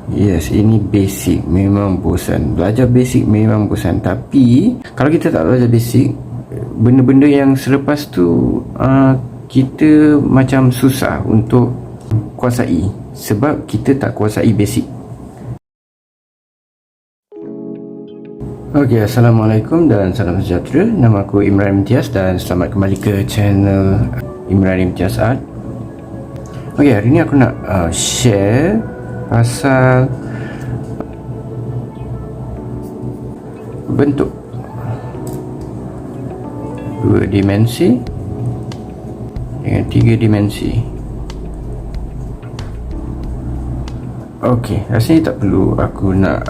Yes, ini basic, memang bosan. Belajar basic memang bosan. Tapi kalau kita tak belajar basic, benda-benda yang selepas tu kita macam susah untuk kuasai, sebab kita tak kuasai basic. Okey, Assalamualaikum dan salam sejahtera. Nama aku Imran Imtiaz dan selamat kembali ke channel Imran Imtiaz Art. Okey, hari ni aku nak share pasal bentuk 2 dimensi dengan 3 dimensi. Okey, rasanya tak perlu aku nak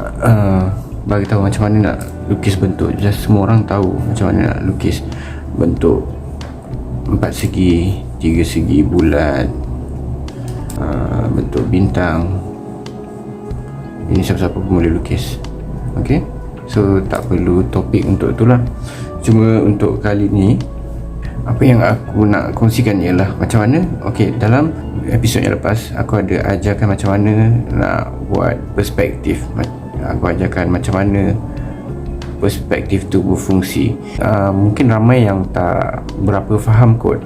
bagi tahu macam mana nak lukis bentuk. Just semua orang tahu macam mana nak lukis bentuk 4 segi, 3 segi, bulat, bentuk bintang. Ini siapa-siapa pun boleh lukis. Okay, so tak perlu topik untuk itulah. Cuma untuk kali ni, apa yang aku nak kongsikan ialah macam mana. Okay, dalam episod yang lepas aku ada ajarkan macam mana nak buat perspektif. Aku ajarkan macam mana perspektif tu berfungsi. Mungkin ramai yang tak berapa faham kot.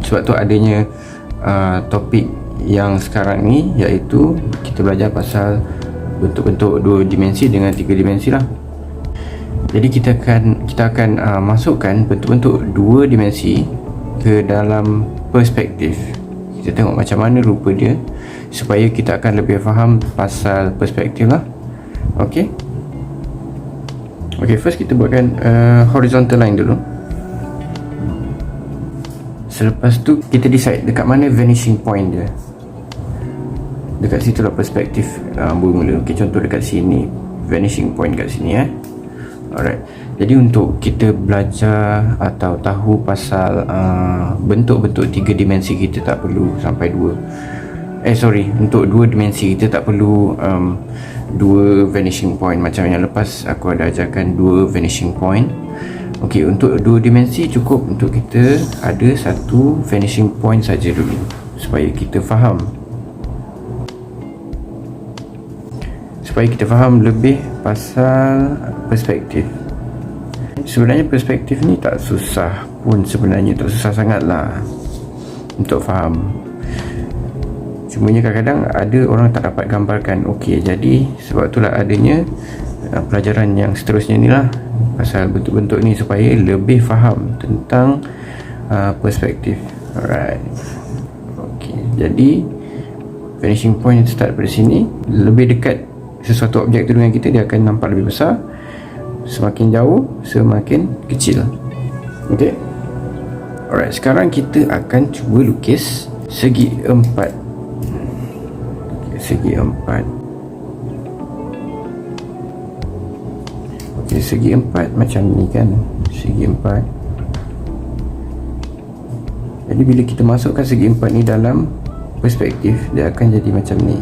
Sebab tu adanya topik yang sekarang ni, iaitu kita belajar pasal bentuk-bentuk 2 dimensi dengan 3 dimensi lah. Jadi kita akan masukkan bentuk-bentuk 2 dimensi ke dalam perspektif. Kita tengok macam mana rupa dia supaya kita akan lebih faham pasal perspektif lah. Okay, first kita buatkan horizontal line dulu. Selepas tu kita decide dekat mana vanishing point dia. Dekat situ lah perspektif bermula. Okay, contoh dekat sini, vanishing point kat sini Alright. Jadi untuk kita belajar atau tahu pasal bentuk-bentuk 3 dimensi, kita tak perlu sampai 2. Untuk 2 dimensi kita tak perlu 2 vanishing point. Macam yang lepas aku ada ajarkan 2 vanishing point. Okey, untuk 2 dimensi cukup untuk kita ada 1 vanishing point saja dulu supaya kita faham. Supaya kita faham lebih pasal perspektif. Sebenarnya perspektif ni tak susah pun, sebenarnya tak susah sangat lah untuk faham. Cumanya kadang-kadang ada orang tak dapat gambarkan. Okey, jadi sebab itulah adanya pelajaran yang seterusnya ni lah, pasal bentuk-bentuk ni supaya lebih faham tentang perspektif. Alright. Okey, jadi vanishing point start dari sini. Lebih dekat sesuatu objek tu dengan kita, dia akan nampak lebih besar. Semakin jauh, semakin kecil. Okey. Alright, sekarang kita akan cuba lukis segi 4. Segi 4. Okey, segi 4 macam ni kan. Segi 4. Jadi bila kita masukkan segi 4 ni dalam perspektif, dia akan jadi macam ni.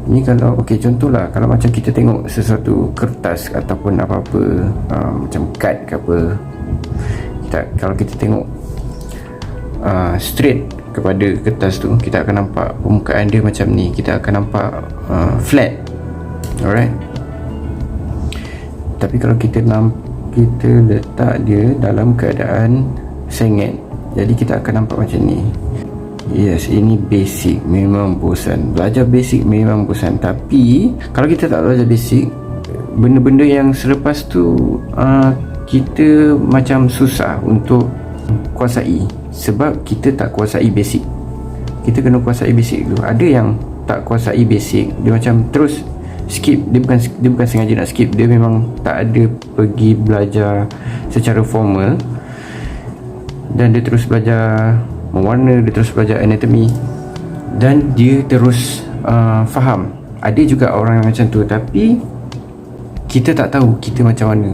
Ni kalau, okey, contohlah kalau macam kita tengok sesuatu kertas ataupun apa-apa macam kad ke apa, kalau kita tengok straight kepada kertas tu, kita akan nampak permukaan dia macam ni. Kita akan nampak flat. Alright. Tapi kalau kita letak dia dalam keadaan sengit, jadi kita akan nampak macam ni. Yes, ini basic, memang bosan. Belajar basic memang bosan. Tapi kalau kita tak belajar basic, benda-benda yang selepas tu kita macam susah untuk kuasai, sebab kita tak kuasai basic. Kita kena kuasai basic tu. Ada yang tak kuasai basic, dia macam terus skip. Dia bukan sengaja nak skip, dia memang tak ada pergi belajar secara formal, dan dia terus belajar mewarna, dia terus belajar anatomi, dan dia terus faham. Ada juga orang yang macam tu, tapi kita tak tahu kita macam mana.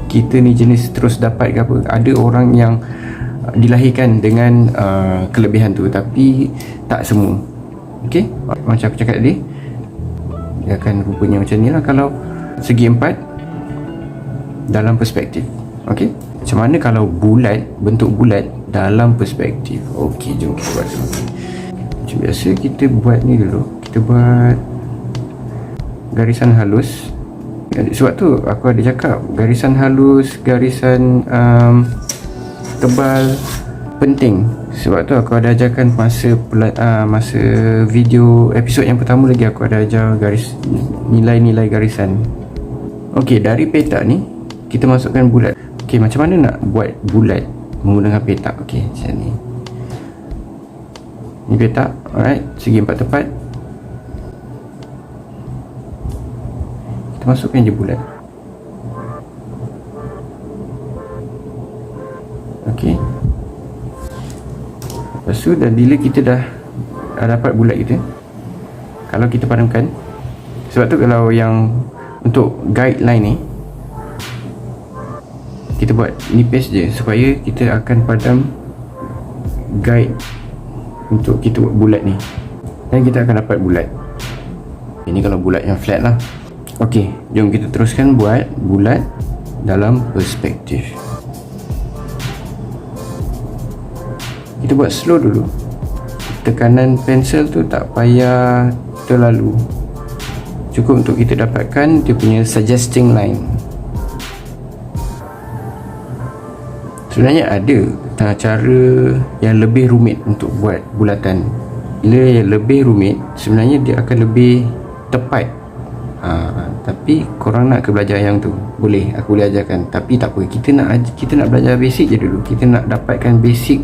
Kita ni jenis terus dapat ke apa. Ada orang yang dilahirkan dengan kelebihan tu, tapi tak semua. Okey, macam aku cakap tadi, dia akan rupanya macam ni lah kalau segi 4 dalam perspektif. Okey, macam mana kalau bulat, bentuk bulat dalam perspektif. Okey, jom kita buat dulu. Macam biasa kita buat ni dulu. Kita buat garisan halus. Sebab tu aku ada cakap garisan halus, garisan tebal penting. Sebab tu aku ada ajarkan masa video episod yang pertama lagi, aku ada ajar nilai-nilai garisan. Okey, dari petak ni kita masukkan bulat. Okey, macam mana nak buat bulat menggunakan petak? Okey, macam ni. Ni petak, alright, segi 4 tepat. Kita masukkan je bulat. Okey. Lepas tu dan bila kita dah dapat bulat kita, kalau kita padamkan, sebab tu kalau yang untuk guideline ni kita buat nipis je supaya kita akan padam guide untuk kita buat bulat ni, dan kita akan dapat bulat. Ini kalau bulat yang flat lah. Okey, jom kita teruskan buat bulat dalam perspektif. Kita buat slow dulu. Tekanan pensel tu tak payah terlalu, cukup untuk kita dapatkan dia punya suggesting line. Sebenarnya ada cara yang lebih rumit untuk buat bulatan. Bila yang lebih rumit, sebenarnya dia akan lebih tepat. Tapi korang nak ke belajar yang tu, boleh, aku boleh ajarkan. Tapi tak apa, kita nak belajar basic je dulu. Kita nak dapatkan basic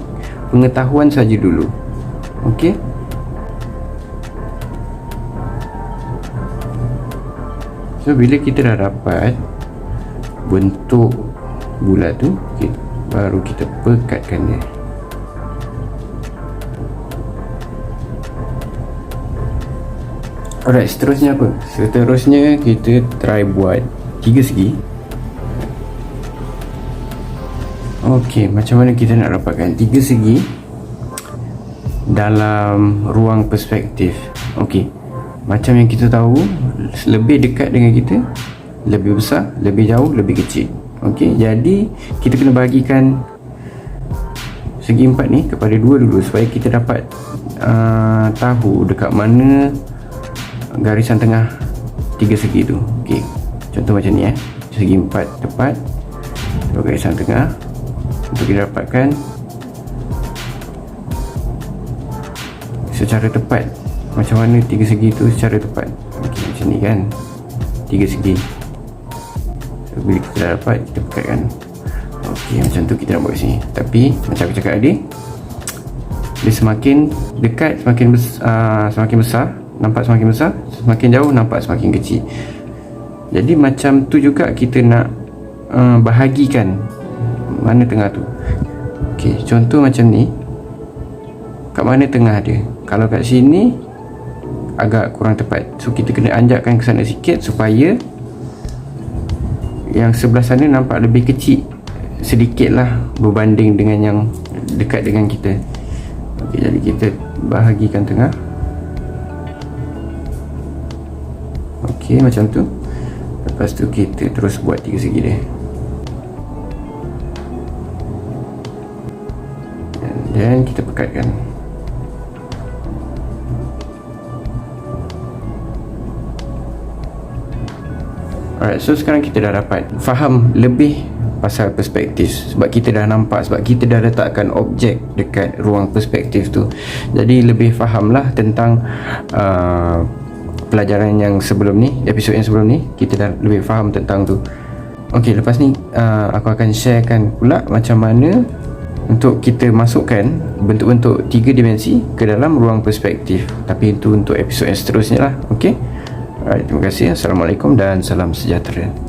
pengetahuan saja dulu. Okey. So bila kita dah dapat bentuk bulat tu, baru kita pekatkan dia. Alright, seterusnya apa? Seterusnya kita try buat 3 segi. Okey, macam mana kita nak dapatkan 3 segi dalam ruang perspektif? Okey, macam yang kita tahu, lebih dekat dengan kita, lebih besar, lebih jauh, lebih kecil. Okey, jadi kita kena bahagikan segi 4 ni kepada 2 dulu supaya kita dapat tahu dekat mana garisan tengah 3 segi tu. Okey, contoh macam ni segi 4 tepat, garisan tengah, untuk kita dapatkan secara tepat macam mana 3 segi tu secara tepat. Okey, macam ni kan, 3 segi. So, bila kita dah dapat, kita pekatkan. Okey, macam tu kita nak buat sini. Tapi macam aku cakap tadi, dia semakin dekat semakin besar, nampak semakin besar, semakin jauh nampak semakin kecil. Jadi macam tu juga kita nak bahagikan mana tengah tu. Okey, contoh macam ni, kat mana tengah dia? Kalau kat sini agak kurang tepat, so kita kena anjakkan ke sana sikit supaya yang sebelah sana nampak lebih kecil sedikit lah berbanding dengan yang dekat dengan kita. Okey, jadi kita bahagikan tengah. Okey, macam tu. Lepas tu kita terus buat 3 segi dia. Dan kita pekatkan. Alright, so sekarang kita dah dapat faham lebih pasal perspektif, sebab kita dah nampak, sebab kita dah letakkan objek dekat ruang perspektif tu. Jadi lebih fahamlah tentang pelajaran yang sebelum ni, episod yang sebelum ni, kita dah lebih faham tentang tu. Okey, lepas ni aku akan sharekan pula macam mana untuk kita masukkan bentuk-bentuk 3 dimensi ke dalam ruang perspektif. Tapi itu untuk episod yang seterusnya lah. Okey. Alright, terima kasih. Assalamualaikum dan salam sejahtera.